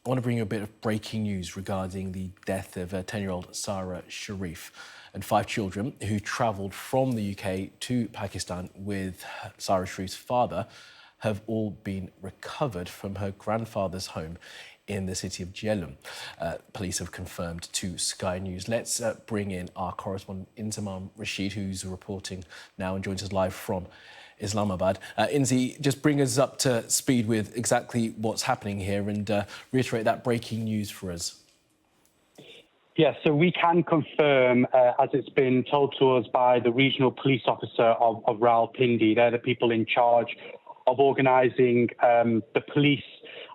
I want to bring you a bit of breaking news regarding the death of 10-year-old Sara Sharif and 5 children who travelled from the UK to Pakistan with Sara Sharif's father have all been recovered from her grandfather's home in the city of Jhelum. Police have confirmed to Sky News. Let's bring in our correspondent Inzamam Rashid, who's reporting now and joins us live from Islamabad. Inzi, just bring us up to speed with exactly what's happening here and reiterate that breaking news for us. Yes, so we can confirm, as it's been told to us by the regional police officer of Rawalpindi, they're the people in charge of organising the police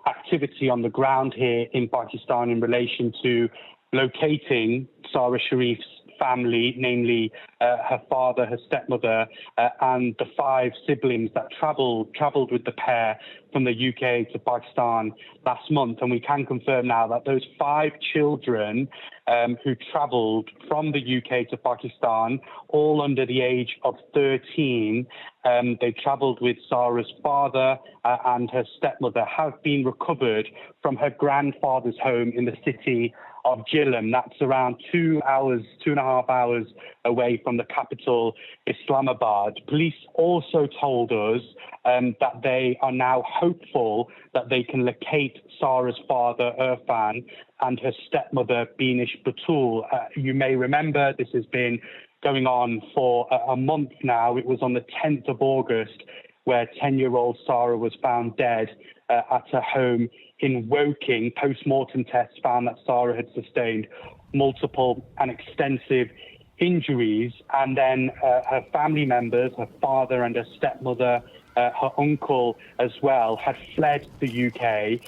activity on the ground here in Pakistan in relation to locating Sara Sharif's family, namely her father, her stepmother, and the 5 siblings that travelled with the pair from the UK to Pakistan last month. And we can confirm now that those 5 children who travelled from the UK to Pakistan, all under the age of 13, they travelled with Sara's father and her stepmother, have been recovered from her grandfather's home in the city of Jhelum. That's around 2.5 hours away from the capital, Islamabad. Police also told us that they are now hopeful that they can locate Sara's father, Urfan, and her stepmother, Beinash Batool. You may remember this has been going on for a month now. It was on the 10th of August where 10-year-old Sara was found dead at her home in Woking. Post-mortem tests found that Sara had sustained multiple and extensive injuries, and then her family members, her father and her stepmother, her uncle as well, had fled the UK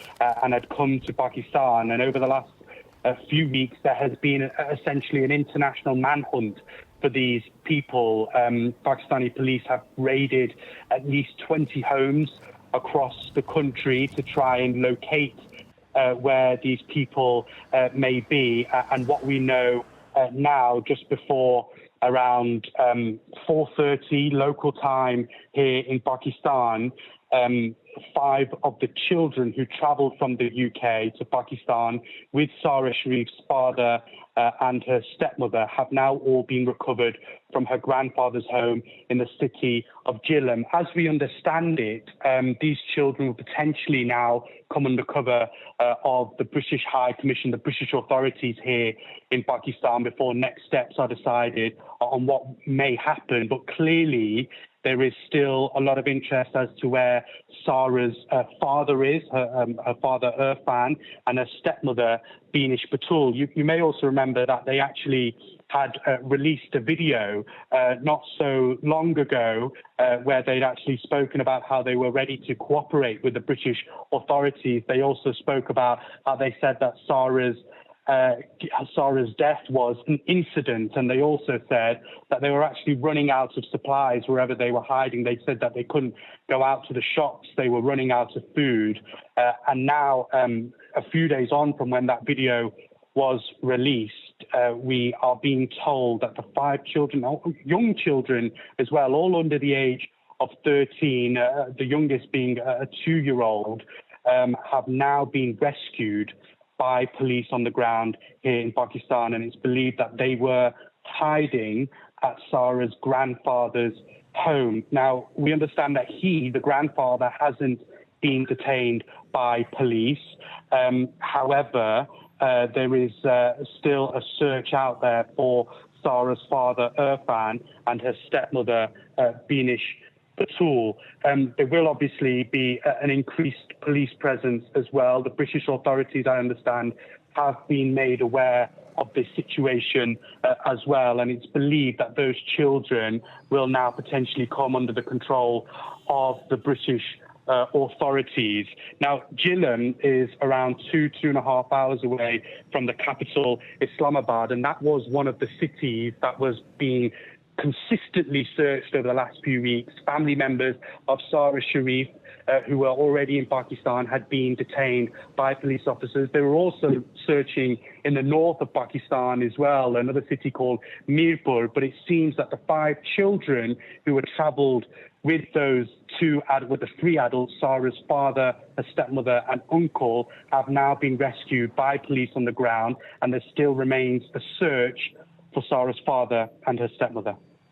and had come to Pakistan. And over the last few weeks, there has been essentially an international manhunt for these people. Pakistani police have raided at least 20 homes across the country to try and locate where these people may be. And what we know now, just before around 4:30 local time here in Pakistan, 5 of the children who travelled from the UK to Pakistan with Sara Sharif's father and her stepmother have now all been recovered from her grandfather's home in the city of Jhelum. As we understand it, these children will potentially now come under cover of the British High Commission, the British authorities here in Pakistan, before next steps are decided on what may happen. But clearly, there is still a lot of interest as to where Sara's father is, her father Urfan, and her stepmother Beinash Batool. You may also remember that they actually had released a video not so long ago where they'd actually spoken about how they were ready to cooperate with the British authorities. They also spoke about how they said that Sara's death was an incident, and they also said that they were actually running out of supplies wherever they were hiding. They said that they couldn't go out to the shops, they were running out of food. And now, a few days on from when that video was released, we are being told that the 5 children, young children as well, all under the age of 13, the youngest being a 2-year-old, have now been rescued by police on the ground here in Pakistan, and it's believed that they were hiding at Sara's grandfather's home. Now, we understand that the grandfather, hasn't been detained by police. However, there is still a search out there for Sara's father, Urfan, and her stepmother, Beinash Batool. There will obviously be an increased police presence as well. The British authorities, I understand, have been made aware of this situation as well, and it's believed that those children will now potentially come under the control of the British authorities. Now, Jhelum is around 2.5 hours away from the capital, Islamabad, and that was one of the cities that was being consistently searched over the last few weeks. Family members of Sara Sharif, who were already in Pakistan, had been detained by police officers. They were also searching in the north of Pakistan as well, another city called Mirpur. But it seems that the 5 children who had travelled with with the three adults, Sara's father, her stepmother and uncle, have now been rescued by police on the ground, and there still remains a search for Sara's father and her stepmother.